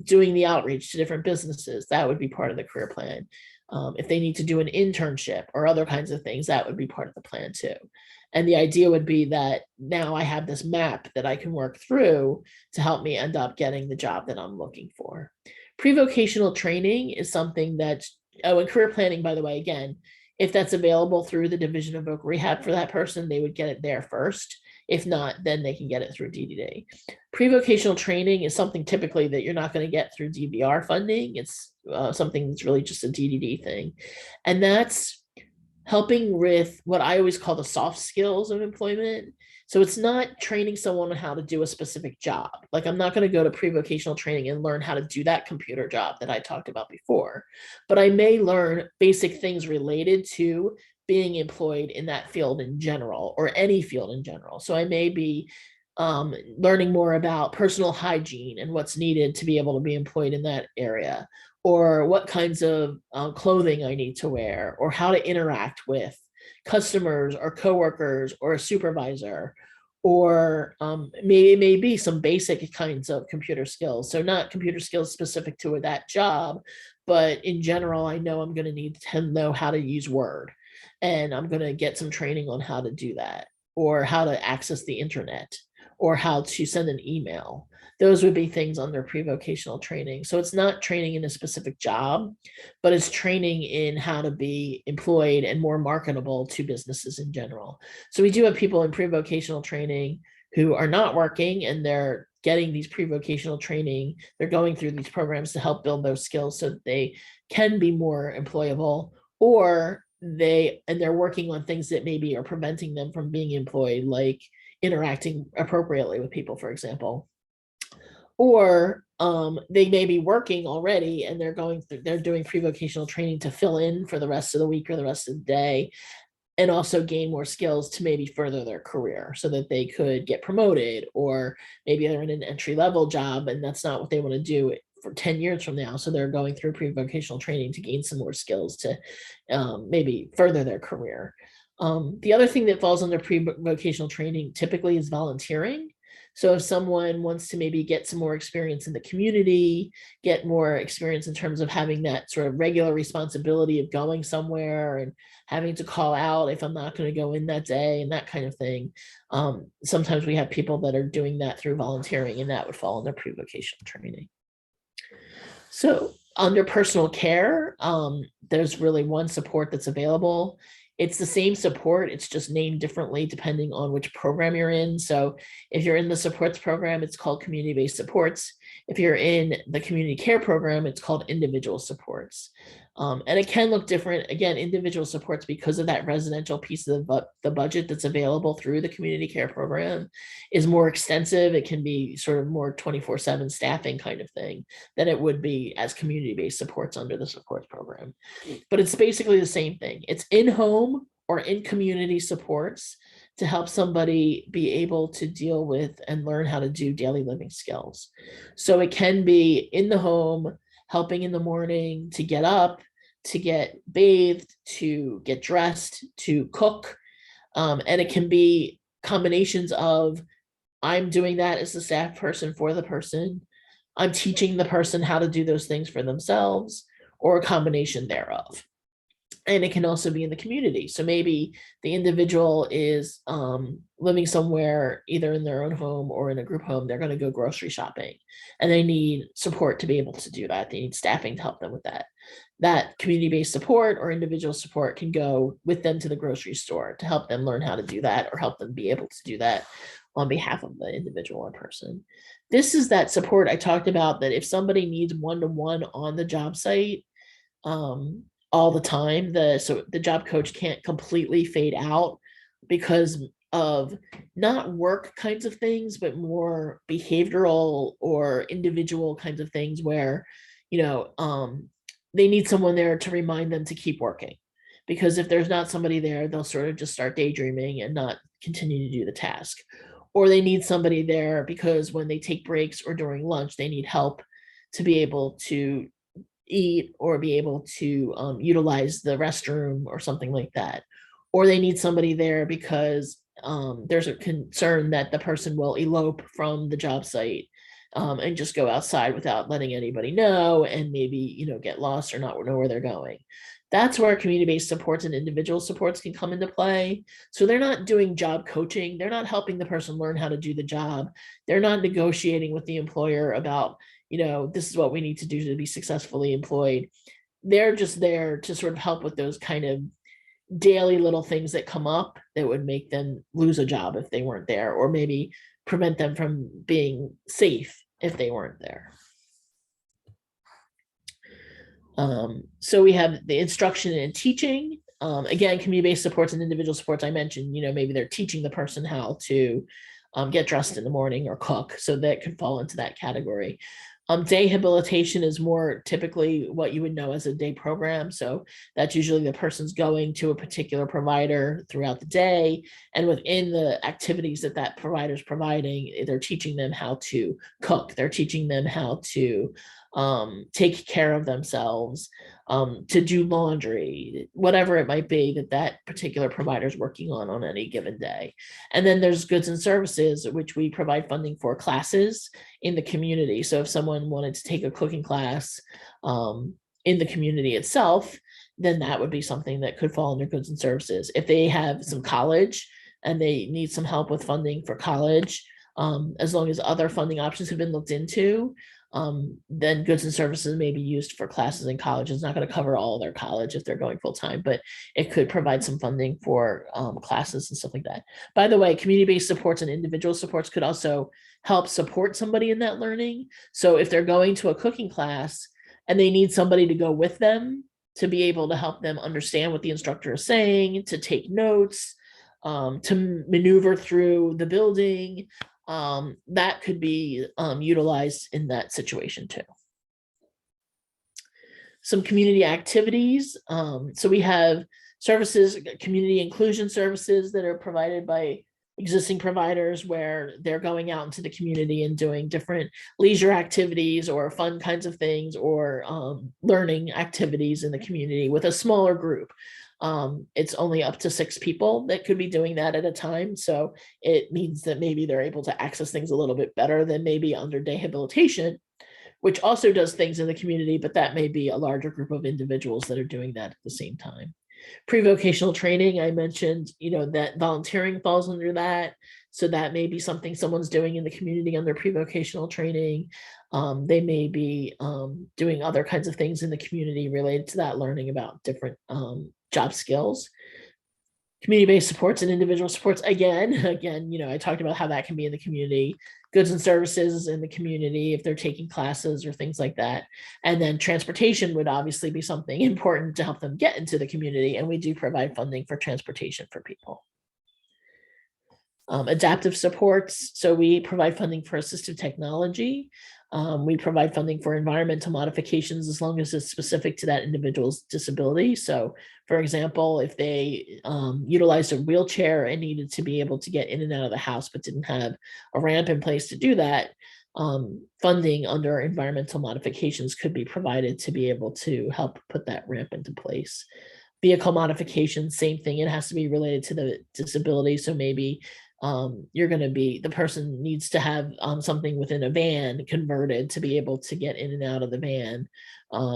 Doing the outreach to different businesses, that would be part of the career plan. If they need to do an internship or other kinds of things, that would be part of the plan too. And the idea would be that now I have this map that I can work through to help me end up getting the job that I'm looking for. Pre-vocational training is something that, and career planning, by the way, again, if that's available through the Division of Voc Rehab for that person, they would get it there first. If not, then they can get it through DDD. Pre-vocational training is something typically that you're not going to get through DVR funding. It's something that's really just a DDD thing. And that's helping with what I always call the soft skills of employment. So it's not training someone on how to do a specific job. Like, I'm not going to go to pre-vocational training and learn how to do that computer job that I talked about before, but I may learn basic things related to being employed in that field in general, or any field in general. So I may be learning more about personal hygiene and what's needed to be able to be employed in that area, or what kinds of clothing I need to wear, or how to interact with customers or coworkers or a supervisor, or maybe some basic kinds of computer skills. So not computer skills specific to that job, but in general, I know I'm going to need to know how to use Word, and I'm going to get some training on how to do that, or how to access the internet, or how to send an email. Those would be things under pre-vocational training. So it's not training in a specific job, but it's training in how to be employed and more marketable to businesses in general. So we do have people in pre-vocational training who are not working, and they're getting these pre-vocational training. They're going through these programs to help build those skills so that they can be more employable, or they're working on things that maybe are preventing them from being employed, like interacting appropriately with people, for example. Or they may be working already and they're doing pre-vocational training to fill in for the rest of the week or the rest of the day, and also gain more skills to maybe further their career so that they could get promoted, or maybe they're in an entry-level job and that's not what they want to do for 10 years from now. So they're going through pre-vocational training to gain some more skills to maybe further their career. The other thing that falls under pre-vocational training typically is volunteering. So if someone wants to maybe get some more experience in the community, get more experience in terms of having that sort of regular responsibility of going somewhere and having to call out if I'm not going to go in that day and that kind of thing. Sometimes we have people that are doing that through volunteering, and that would fall under pre-vocational training. So under personal care, there's really one support that's available. It's the same support, it's just named differently depending on which program you're in. So if you're in the supports program, it's called community-based supports. If you're in the community care program, it's called individual supports. And it can look different. Again, individual supports, because of that residential piece of the budget that's available through the community care program, is more extensive. It can be sort of more 24/7 staffing kind of thing than it would be as community-based supports under the supports program. But it's basically the same thing. It's in-home or in community supports to help somebody be able to deal with and learn how to do daily living skills. So it can be in the home, helping in the morning to get up, to get bathed, to get dressed, to cook. And it can be combinations of I'm doing that as the staff person for the person, I'm teaching the person how to do those things for themselves, or a combination thereof. And it can also be in the community. So maybe the individual is living somewhere, either in their own home or in a group home. They're going to go grocery shopping and they need support to be able to do that. They need staffing to help them with that. That community-based support or individual support can go with them to the grocery store to help them learn how to do that, or help them be able to do that on behalf of the individual or person. This is that support I talked about, that if somebody needs one-to-one on the job site, all the time, so the job coach can't completely fade out because of not work kinds of things, but more behavioral or individual kinds of things where, they need someone there to remind them to keep working. Because if there's not somebody there, they'll sort of just start daydreaming and not continue to do the task. Or they need somebody there because when they take breaks or during lunch, they need help to be able to eat or be able to utilize the restroom or something like that. Or they need somebody there because there's a concern that the person will elope from the job site and just go outside without letting anybody know, and maybe, get lost or not know where they're going. That's where community-based supports and individual supports can come into play. So they're not doing job coaching. They're not helping the person learn how to do the job. They're not negotiating with the employer about, this is what we need to do to be successfully employed. They're just there to sort of help with those kind of daily little things that come up that would make them lose a job if they weren't there, or maybe prevent them from being safe if they weren't there. So we have the instruction and teaching. Again, community-based supports and individual supports I mentioned, maybe they're teaching the person how to get dressed in the morning or cook. So that could fall into that category. Day habilitation is more typically what you would know as a day program. So that's usually the person's going to a particular provider throughout the day. And within the activities that provider is providing, they're teaching them how to cook. They're teaching them how to take care of themselves, to do laundry, whatever it might be that particular provider is working on any given day. And then there's goods and services, which we provide funding for classes in the community. So if someone wanted to take a cooking class in the community itself, then that would be something that could fall under goods and services. If they have some college and they need some help with funding for college, as long as other funding options have been looked into, then goods and services may be used for classes in college. It's not going to cover all their college if they're going full time, but it could provide some funding for classes and stuff like that. By the way, community-based supports and individual supports could also help support somebody in that learning. So if they're going to a cooking class and they need somebody to go with them to be able to help them understand what the instructor is saying, to take notes, to maneuver through the building, that could be utilized in that situation too. Some community activities. So we have services, community inclusion services that are provided by existing providers, where they're going out into the community and doing different leisure activities or fun kinds of things, or learning activities in the community with a smaller group. It's only up to 6 people that could be doing that at a time. So it means that maybe they're able to access things a little bit better than maybe under day habilitation, which also does things in the community, but that may be a larger group of individuals that are doing that at the same time. Pre-vocational training, I mentioned, that volunteering falls under that. So that may be something someone's doing in the community under pre-vocational training. They may be doing other kinds of things in the community related to that, learning about different job skills. Community-based supports and individual supports, again, I talked about how that can be in the community. Goods and services in the community if they're taking classes or things like that. And then transportation would obviously be something important to help them get into the community, and we do provide funding for transportation for people. Adaptive supports, so we provide funding for assistive technology. We provide funding for environmental modifications as long as it's specific to that individual's disability. So for example, if they utilized a wheelchair and needed to be able to get in and out of the house, but didn't have a ramp in place to do that, funding under environmental modifications could be provided to be able to help put that ramp into place. Vehicle modification, same thing. It has to be related to the disability. So maybe the person needs to have something within a van converted to be able to get in and out of the van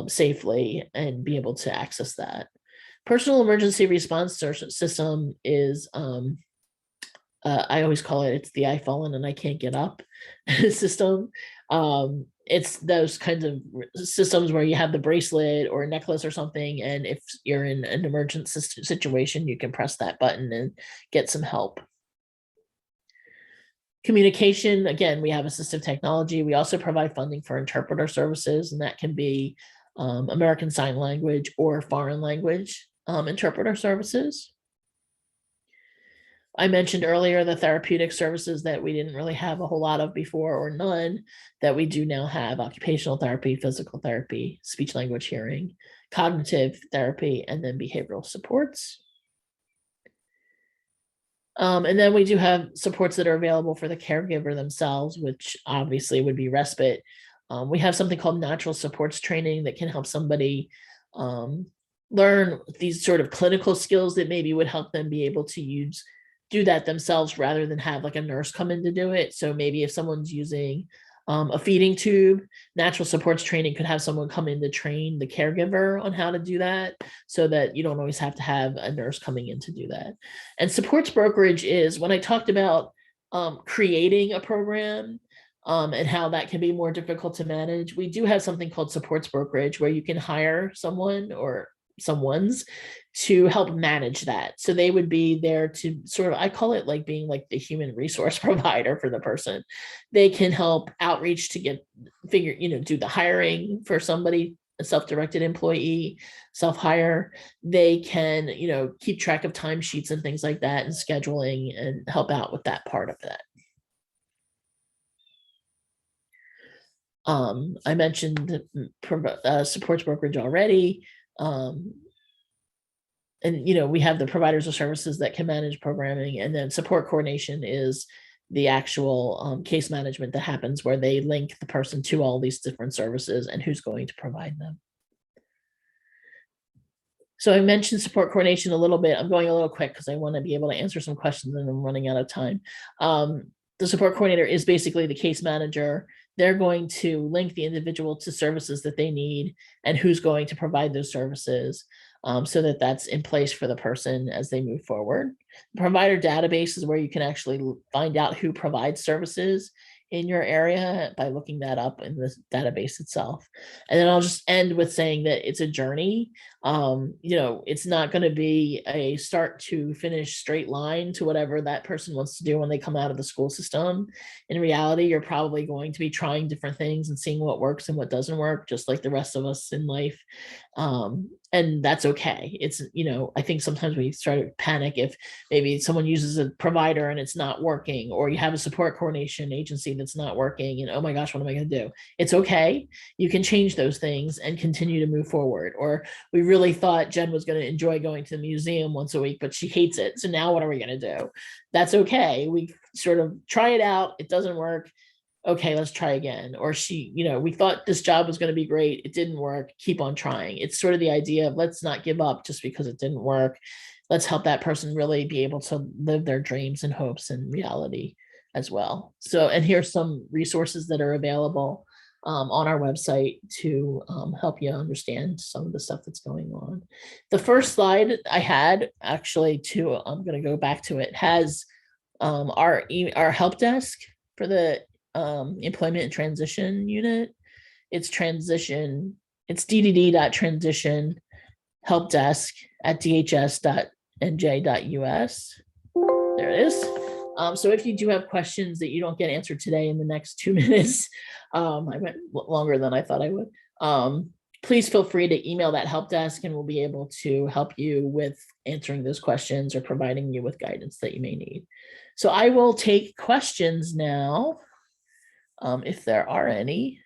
safely and be able to access that. Personal emergency response system is I always call it's the I fallen and I can't get up system. It's those kinds of systems where you have the bracelet or a necklace or something, and if you're in an emergency situation, you can press that button and get some help. Communication, again, we have assistive technology. We also provide funding for interpreter services, and that can be American Sign Language or foreign language interpreter services. I mentioned earlier the therapeutic services that we didn't really have a whole lot of before, or none, that we do now have: occupational therapy, physical therapy, speech language hearing, cognitive therapy, and then behavioral supports. And then we do have supports that are available for the caregiver themselves, which obviously would be respite. We have something called natural supports training that can help somebody learn these sort of clinical skills that maybe would help them be able to do that themselves rather than have like a nurse come in to do it. So maybe if someone's using a feeding tube, natural supports training could have someone come in to train the caregiver on how to do that, so that you don't always have to have a nurse coming in to do that. And supports brokerage is when I talked about creating a program and how that can be more difficult to manage. We do have something called supports brokerage where you can hire someone or someone's to help manage that. So they would be there to sort of, I call it like being like the human resource provider for the person. They can help outreach to do the hiring for somebody, a self-directed employee, self-hire. They can, keep track of timesheets and things like that and scheduling and help out with that part of that. I mentioned supports brokerage already. And we have the providers of services that can manage programming, and then support coordination is the actual case management that happens where they link the person to all these different services and who's going to provide them. So I mentioned support coordination a little bit. I'm going a little quick because I want to be able to answer some questions and I'm running out of time. The support coordinator is basically the case manager. They're going to link the individual to services that they need and who's going to provide those services, so that that's in place for the person as they move forward. The provider database is where you can actually find out who provides services in your area by looking that up in the database itself. And then I'll just end with saying that it's a journey. It's not going to be a start to finish straight line to whatever that person wants to do when they come out of the school system. In reality, you're probably going to be trying different things and seeing what works and what doesn't work, just like the rest of us in life. And that's okay. It's, I think sometimes we start to panic if maybe someone uses a provider and it's not working, or you have a support coordination agency that's not working and, oh my gosh, what am I going to do? It's okay. You can change those things and continue to move forward. Or we really thought Jen was going to enjoy going to the museum once a week, but she hates it. So now what are we going to do? That's okay. We sort of try it out. It doesn't work. Okay, let's try again. Or we thought this job was going to be great. It didn't work. Keep on trying. It's sort of the idea of let's not give up just because it didn't work. Let's help that person really be able to live their dreams and hopes and reality as well. So, and here's some resources that are available on our website to help you understand some of the stuff that's going on. The first slide I had actually I'm going to go back to it, has our help desk for the employment and transition unit. It's ddd.transition helpdesk at dhs.nj.us. There it is. So if you do have questions that you don't get answered today in the next 2 minutes, I went longer than I thought I would. Please feel free to email that help desk and we'll be able to help you with answering those questions or providing you with guidance that you may need. So I will take questions now, if there are any.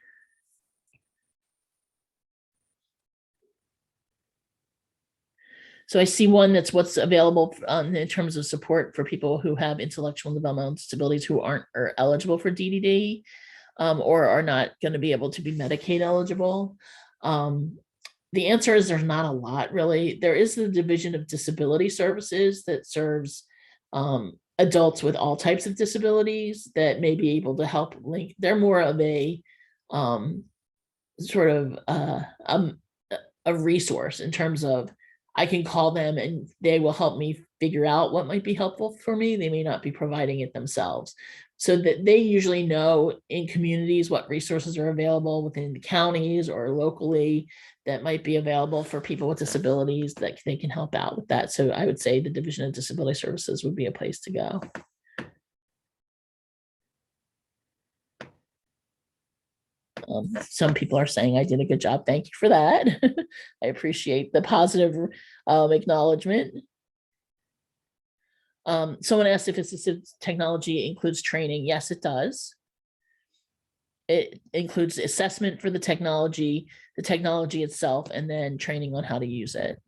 So I see one that's what's available in terms of support for people who have intellectual and developmental disabilities who aren't eligible for DDD. or are not going to be able to be Medicaid eligible. The answer is there's not a lot really. There is the Division of Disability Services that serves adults with all types of disabilities that may be able to help link. They're more of a sort of a resource in terms of I can call them and they will help me figure out what might be helpful for me. They may not be providing it themselves. So that they usually know in communities what resources are available within the counties or locally that might be available for people with disabilities that they can help out with that. So I would say the Division of Disability Services would be a place to go. Some people are saying I did a good job. Thank you for that. I appreciate the positive acknowledgement. Someone asked if assistive technology includes training. Yes, it does. It includes assessment for the technology itself, and then training on how to use it.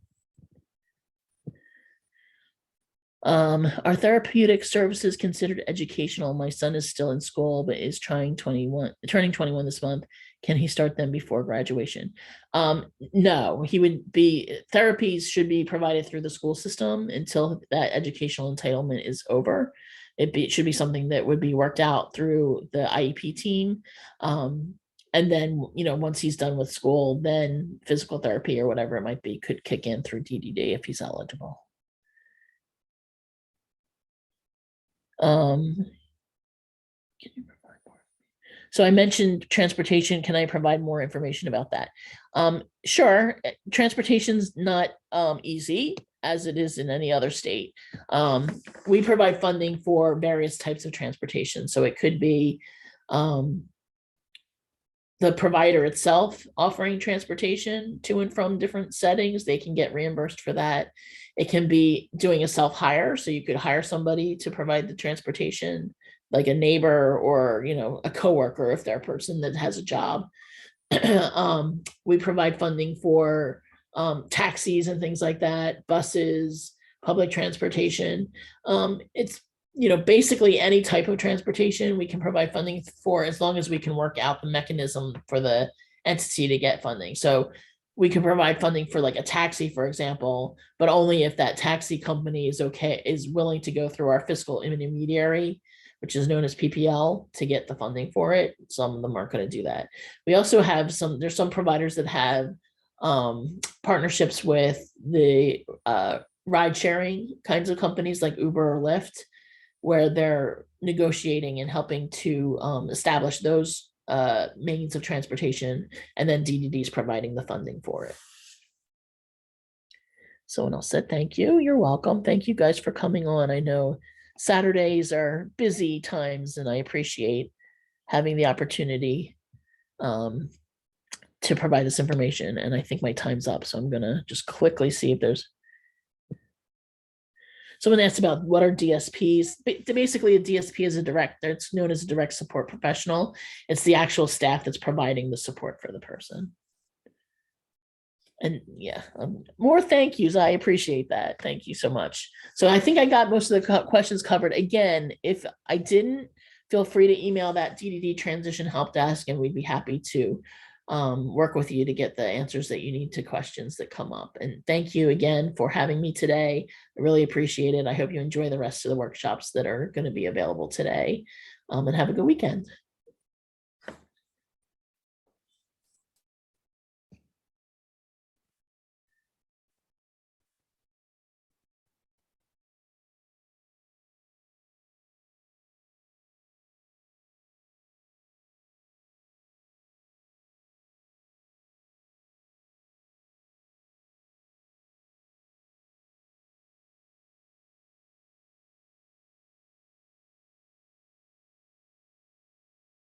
Are therapeutic services considered educational? My son is still in school, but is turning 21 this month. Can he start them before graduation? No, he would be, therapies should be provided through the school system until that educational entitlement is over. It should be something that would be worked out through the IEP team. And then, once he's done with school, then physical therapy or whatever it might be could kick in through DDD if he's eligible. So I mentioned transportation. Can I provide more information about that? Sure. Transportation's not easy as it is in any other state. We provide funding for various types of transportation. So it could be the provider itself offering transportation to and from different settings. They can get reimbursed for that. It can be doing a self-hire. So you could hire somebody to provide the transportation, like a neighbor or, a coworker if they're a person that has a job. We provide funding for taxis and things like that, buses, public transportation. It's basically any type of transportation we can provide funding for, as long as we can work out the mechanism for the entity to get funding. So we can provide funding for like a taxi, for example, but only if that taxi company is willing to go through our fiscal intermediary, which is known as PPL, to get the funding for it. Some of them aren't going to do that. We also have there's some providers that have partnerships with the ride sharing kinds of companies like Uber or Lyft, where they're negotiating and helping to establish those means of transportation, and then DDD is providing the funding for it. Someone else said, thank you. You're welcome. Thank you guys for coming on. I know Saturdays are busy times, and I appreciate having the opportunity to provide this information. And I think my time's up, so I'm going to just quickly see if there's. Someone asked about what are DSPs. Basically, a DSP is it's known as a direct support professional. It's the actual staff that's providing the support for the person. And yeah, more thank yous. I appreciate that. Thank you so much. So I think I got most of the questions covered. Again, if I didn't, feel free to email that DDD transition help desk, and we'd be happy to work with you to get the answers that you need to questions that come up. And thank you again for having me today. I really appreciate it. I hope you enjoy the rest of the workshops that are going to be available today, and have a good weekend.